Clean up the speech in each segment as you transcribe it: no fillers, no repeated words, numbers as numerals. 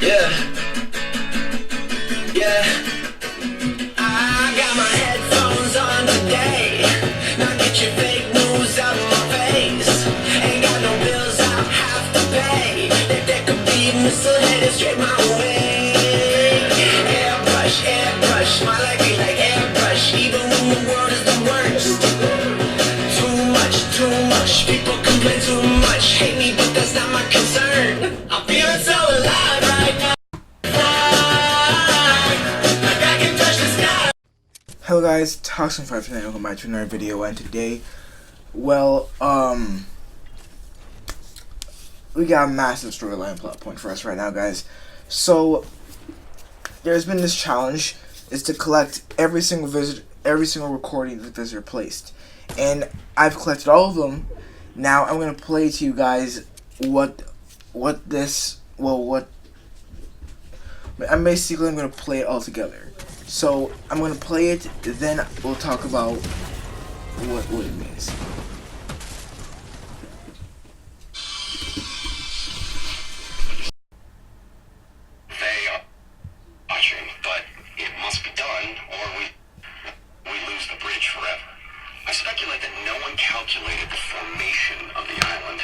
Yeah, yeah. I got my headphones on today. Now get your fake news out of my face. Ain't got no bills I have to pay. That could be missile headed straight my way. Airbrush, my life be like airbrush. Even when the world is the worst. Too much, people complain too much. Hate me, but that's not my concern. I'm feeling so alive right now. Like I can touch the sky. Hello guys, Toxin5 tonight. Welcome back to another video, and today, well, we got a massive storyline plot point for us right now, guys. So there's been this challenge, is to collect every single recording that the visitor placed, and I've collected all of them. Now I'm gonna play to you guys I'm gonna play it all together. So I'm gonna play it, then we'll talk about what it means. They are watching, but it must be done, or we lose the bridge forever. I speculate that no one calculated the formation of the island,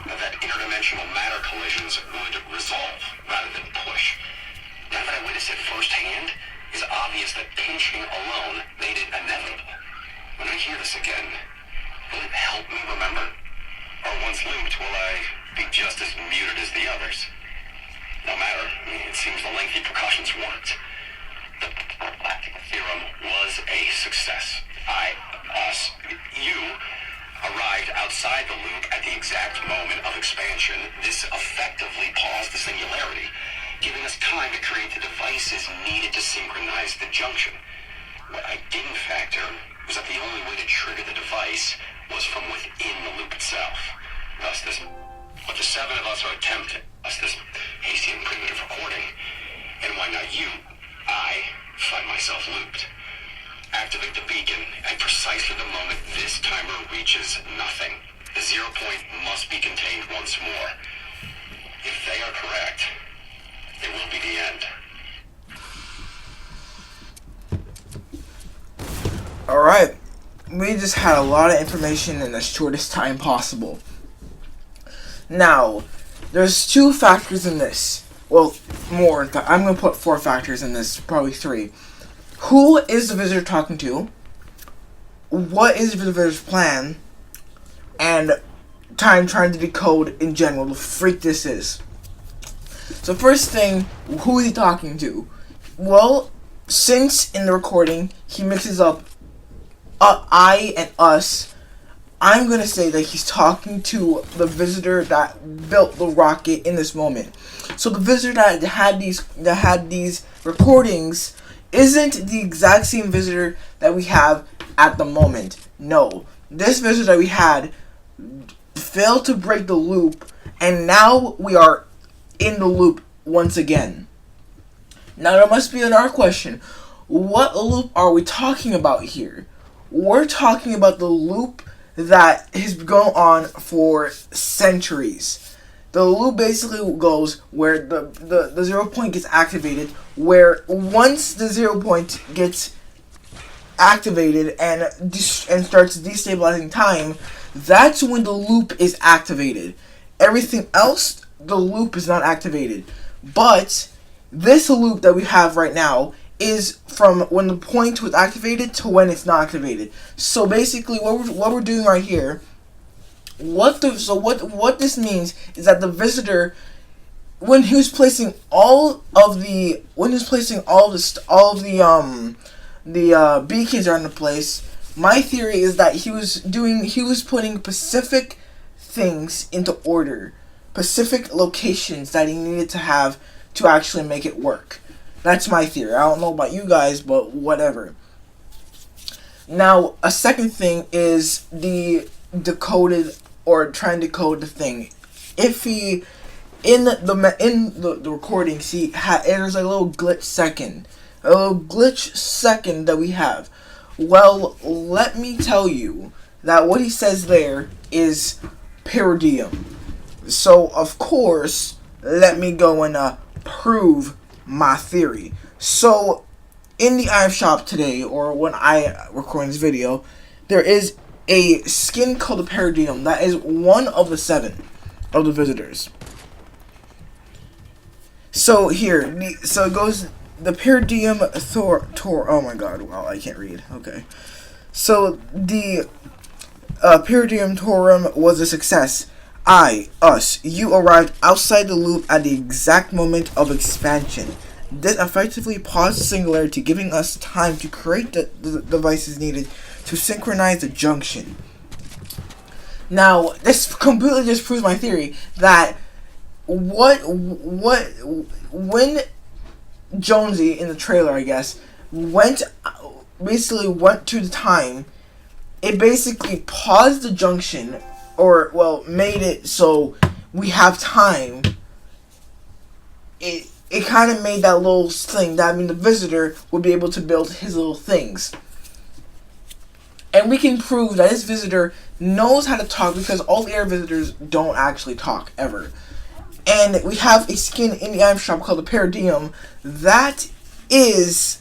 that interdimensional matter collisions would resolve rather than push. Now that I witnessed it firsthand, it's obvious that pinching alone made it inevitable. When I hear this again, will it help me remember? Or once looped, will I be just as muted as the others? No matter, it seems the lengthy precautions worked. The galactic theorem was a success. You arrived outside the loop at the exact moment of expansion. This effectively paused the singularity, giving us time to create the devices needed to synchronize the junction. What I didn't factor was that the only way to trigger the device was from within the loop itself. But the seven of us are attempting this hasty and primitive recording, and why not you? I find myself looped. Activate the beacon at precisely the moment this timer reaches nothing. The 0 point must be contained once more. If they are correct, it will be the end. Alright, we just had a lot of information in the shortest time possible. Now, there's 2 factors in this. Well, more. I'm going to put 4 factors in this, probably 3. Who is the visitor talking to? What is the visitor's plan? And time trying to decode in general the freak this is. So first thing, who is he talking to? Well, since in the recording he mixes up I and us, I'm gonna say that he's talking to the visitor that built the rocket in this moment. So the visitor that had these recordings isn't the exact same visitor that we have at the moment. No, this visitor that we had failed to break the loop, and now we are in the loop once again. Now there must be another question. What loop are we talking about here? We're talking about the loop that has been going on for centuries. The loop basically goes where the 0 point gets activated, where once the 0 point gets activated and starts destabilizing time, that's when the loop is activated. Everything else, the loop is not activated. But this loop that we have right now is from when the point was activated to when it's not activated. So basically what we're doing right here, what this means is that the visitor, when he was placing all of the beacons around the place, my theory is that he was putting specific things into order, specific locations that he needed to have to actually make it work. That's my theory. I don't know about you guys, but whatever. Now, a second thing is the decoded, or trying to decode the thing. If he in the recording, see, there's a little glitch second that we have. Well, let me tell you that what he says there is peridium. So of course, let me go and prove my theory. So, in the item shop today, or when I record this video, there is a skin called the Paradigm that is one of the 7 of the visitors. So here, so it goes the Paradigm Thor. Oh my God! Wow, I can't read. Okay, so the Paradigm Torum was a success. You arrived outside the loop at the exact moment of expansion. This effectively paused the singularity, giving us time to create the devices needed to synchronize the junction. Now, this completely disproves my theory that when Jonesy in the trailer, I guess, went to the time, it basically paused the junction, or made it so we have time. It kind of made that little thing that the visitor would be able to build his little things. And we can prove that this visitor knows how to talk, because all the air visitors don't actually talk ever. And we have a skin in the item shop called the Paradigm that is,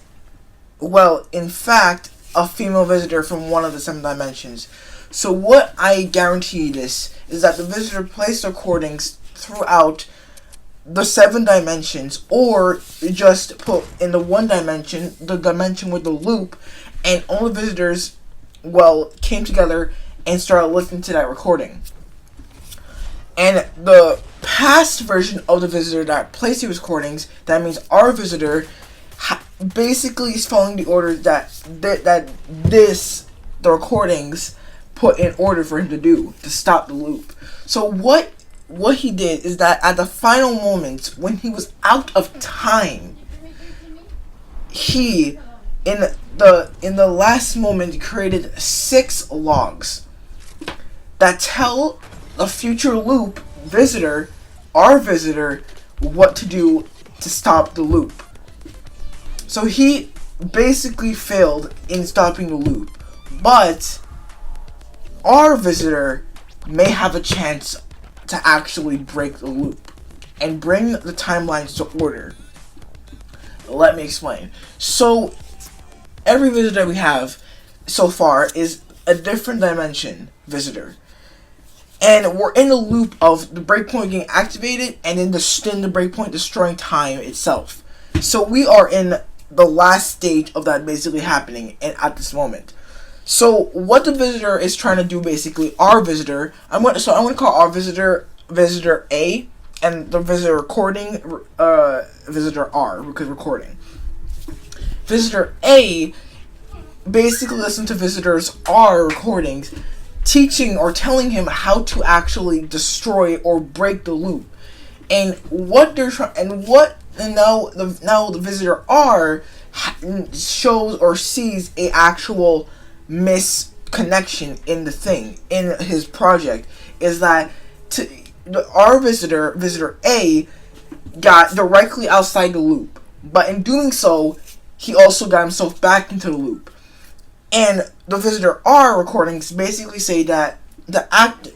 in fact, a female visitor from one of the 7 dimensions. So what I guarantee this is that the visitor placed recordings throughout the 7 dimensions, or just put in the 1 dimension, the dimension with the loop, and all the visitors, came together and started listening to that recording. And the past version of the visitor that placed these recordings, that means our visitor basically is following the order that the recordings put in order for him to do to stop the loop. So what he did is that at the final moment, when he was out of time, he in the last moment created 6 logs that tell a future loop visitor, our visitor, what to do to stop the loop. So he basically failed in stopping the loop, but our visitor may have a chance to actually break the loop and bring the timelines to order. Let me explain. So every visitor we have so far is a different dimension visitor. And we're in the loop of the breakpoint getting activated, and then the breakpoint destroying time itself. So we are in the last stage of that basically happening at this moment. So what the visitor is trying to do, basically, our visitor, I'm going to call our visitor A, and the visitor recording visitor R, because recording. Visitor A basically listens to visitors R recordings, teaching or telling him how to actually destroy or break the loop. And what they're trying, and now the visitor R shows or sees a actual misconnection in the thing, in his project, is that our visitor A, got directly outside the loop, but in doing so, he also got himself back into the loop. And the visitor R recordings basically say that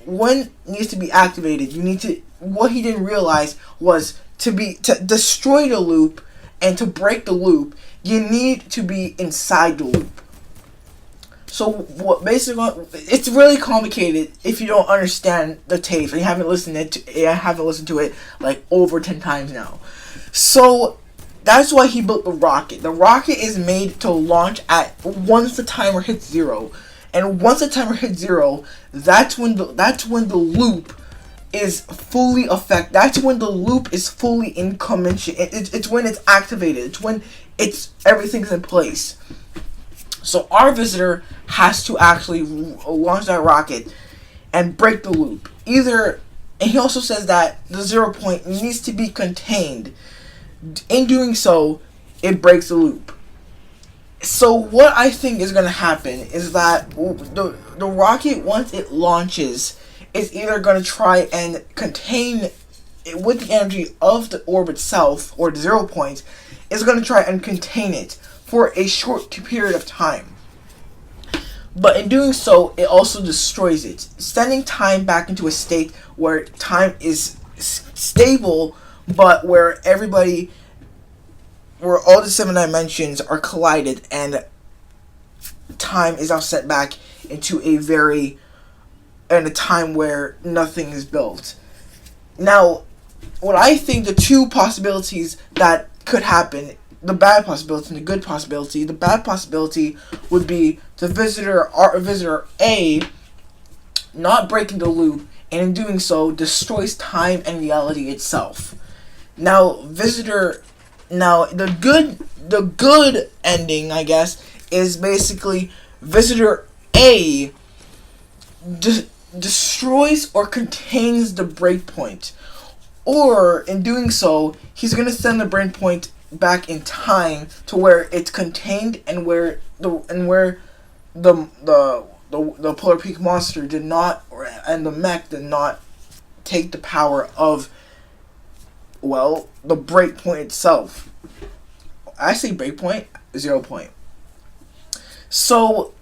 when it needs to be activated, what he didn't realize was to destroy the loop and to break the loop, you need to be inside the loop. So it's really complicated if you don't understand the tape and you haven't listened to it like over 10 times now. So that's why he built the rocket. The rocket is made to launch once the timer hits 0, and once the timer hits 0, that's when the loop is fully effect. That's when the loop is fully in commission. It's when it's activated. It's when everything's in place. So our visitor has to actually launch that rocket and break the loop. And he also says that the 0 point needs to be contained. In doing so, it breaks the loop. So what I think is going to happen is that the rocket, once it launches, is either going to try and contain it with the energy of the orb itself, or the 0 point, is going to try and contain it for a short period of time. But in doing so, it also destroys it, sending time back into a state where time is stable but where all the 7 dimensions are collided and time is now set back into a time where nothing is built. Now, what I think the two possibilities that could happen, the bad possibility and the good possibility, the bad possibility would be the visitor A not breaking the loop, and in doing so destroys time and reality itself. Now, the good ending, I guess, is basically visitor A destroys or contains the breakpoint, or in doing so, he's gonna send the breakpoint back in time to where it's contained and where the Polar Peak monster did not, and the mech did not take the power of, well, the breakpoint itself. I say breakpoint, 0 point. So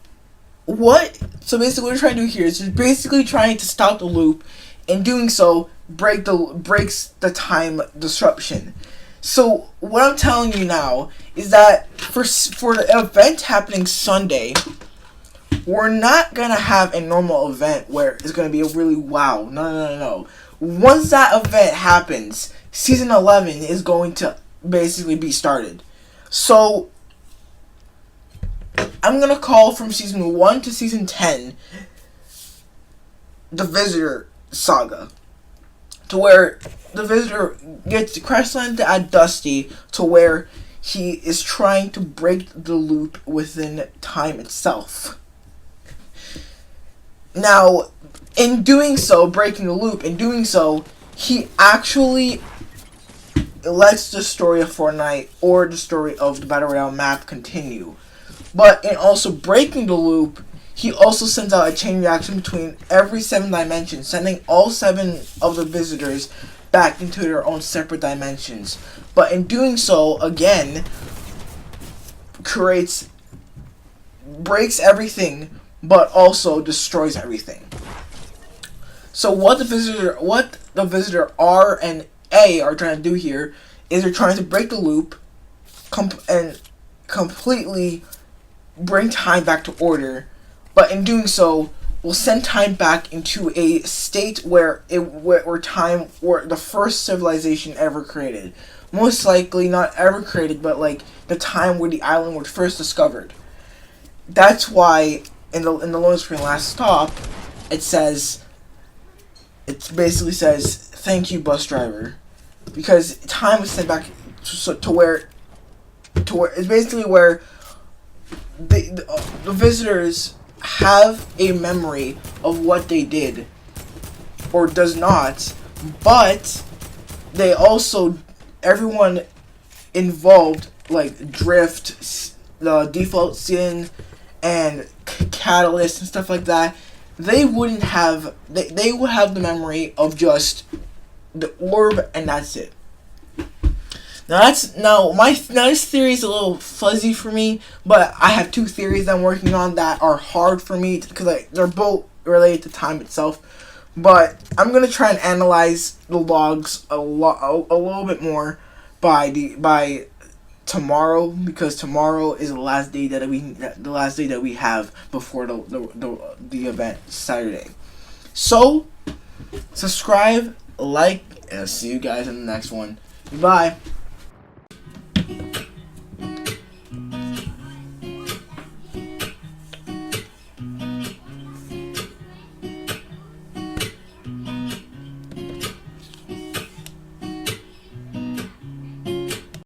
basically what we're trying to do here is just basically trying to stop the loop. In doing so, breaks the time disruption. So what I'm telling you now is that for the event happening Sunday, we're not gonna have a normal event where it's gonna be a really wow. No. Once that event happens, season 11 is going to basically be started. So I'm gonna call from season 1 to season 10 the Visitor Saga, to where the Visitor gets crash landed at Dusty, to where he is trying to break the loop within time itself. Now, in doing so, breaking the loop, in doing so, he actually lets the story of Fortnite or the story of the Battle Royale map continue. But in also breaking the loop, he also sends out a chain reaction between every 7 dimensions, sending all 7 of the visitors back into their own separate dimensions. But in doing so, again, breaks everything, but also destroys everything. So what the visitor R and A are trying to do here is they're trying to break the loop and completely bring time back to order, but in doing so, will send time back into a state where the first civilization ever created. Most likely not ever created, but like the time where the island was first discovered. That's why in the loading screen last stop, it basically says thank you, bus driver, because time was sent back to where it's basically where the visitors have a memory of what they did or does not, but they also, everyone involved, like Drift, the Default Sin, and Catalyst and stuff like that, they would have the memory of just the orb, and that's it. This theory is a little fuzzy for me, but I have 2 theories that I'm working on that are hard for me because they're both related to time itself. But I'm gonna try and analyze the logs a little bit more by tomorrow, because tomorrow is the last day that we have before the event Saturday. So subscribe, like, and I'll see you guys in the next one. Goodbye.